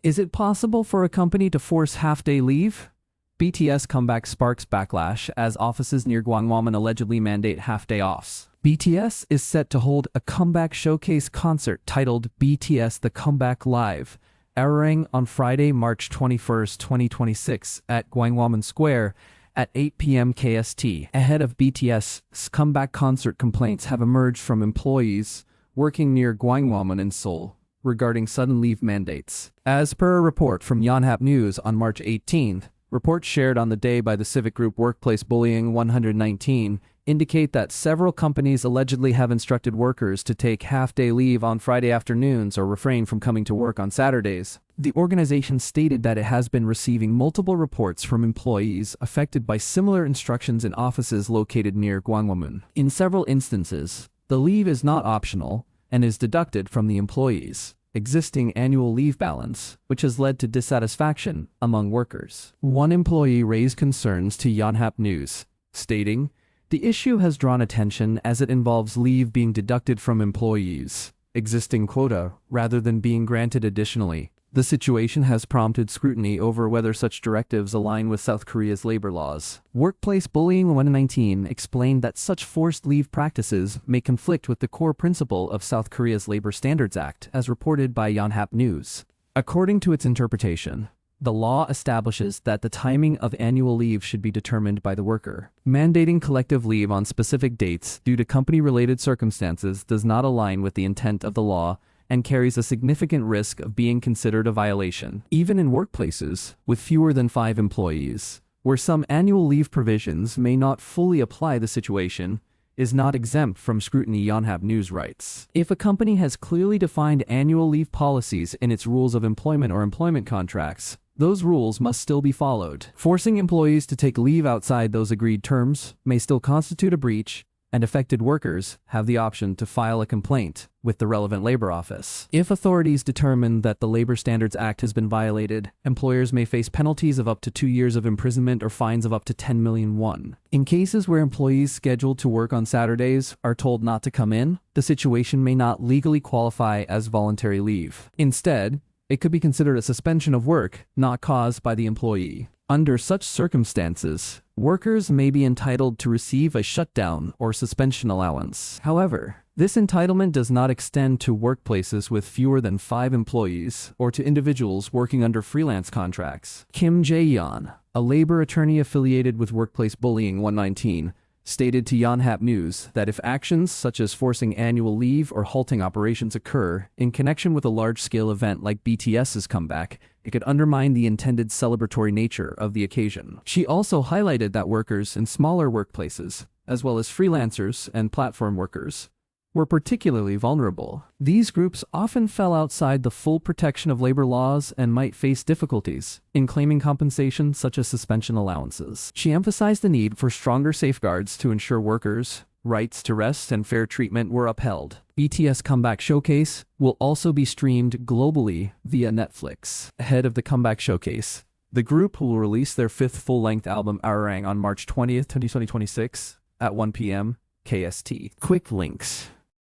Is it possible for a company to force half-day leave? BTS comeback sparks backlash as offices near Gwanghwamun allegedly mandate half-day offs. BTS is set to hold a comeback showcase concert titled BTS The Comeback Live, airing on Friday, March 21, 2026 at Gwanghwamun Square at 8 p.m. KST. Ahead of BTS's comeback concert, complaints have emerged from employees working near Gwanghwamun in Seoul regarding sudden leave mandates. As per a report from Yonhap News on March 18th, reports shared on the day by the civic group Workplace Bullying 119 indicate that several companies allegedly have instructed workers to take half-day leave on Friday afternoons or refrain from coming to work on Saturdays. The organization stated that it has been receiving multiple reports from employees affected by similar instructions in offices located near Gwanghwamun. In several instances, the leave is not optional and is deducted from the employees' existing annual leave balance, which has led to dissatisfaction among workers. One employee raised concerns to Yonhap News, stating, "The issue has drawn attention as it involves leave being deducted from employees' existing quota rather than being granted additionally. The situation has prompted scrutiny over whether such directives align with South Korea's labor laws." Workplace Bullying 119 explained that such forced leave practices may conflict with the core principle of South Korea's Labor Standards Act, as reported by Yonhap News. According to its interpretation, the law establishes that the timing of annual leave should be determined by the worker. Mandating collective leave on specific dates due to company-related circumstances does not align with the intent of the law and carries a significant risk of being considered a violation. Even in workplaces with fewer than 5 employees, where some annual leave provisions may not fully apply, the situation is not exempt from scrutiny, Yonhap News writes. If a company has clearly defined annual leave policies in its rules of employment or employment contracts, those rules must still be followed. Forcing employees to take leave outside those agreed terms may still constitute a breach, and affected workers have the option to file a complaint with the relevant labor office. If authorities determine that the Labor Standards Act has been violated, employers may face penalties of up to 2 years of imprisonment or fines of up to 10 million won. In cases where employees scheduled to work on Saturdays are told not to come in, the situation may not legally qualify as voluntary leave. Instead, it could be considered a suspension of work not caused by the employee. Under such circumstances, workers may be entitled to receive a shutdown or suspension allowance. However, this entitlement does not extend to workplaces with fewer than 5 employees or to individuals working under freelance contracts. Kim Jae-yeon, a labor attorney affiliated with Workplace Bullying 119, stated to Yonhap News that if actions such as forcing annual leave or halting operations occur in connection with a large-scale event like BTS's comeback, it could undermine the intended celebratory nature of the occasion. She also highlighted that workers in smaller workplaces, as well as freelancers and platform workers, were particularly vulnerable. These groups often fell outside the full protection of labor laws and might face difficulties in claiming compensation such as suspension allowances. She emphasized the need for stronger safeguards to ensure workers' rights to rest and fair treatment were upheld. BTS Comeback Showcase will also be streamed globally via Netflix. Ahead of the Comeback Showcase, the group will release their 5th full-length album Arang on March 20th, 2026 at 1 p.m. KST. Quick links.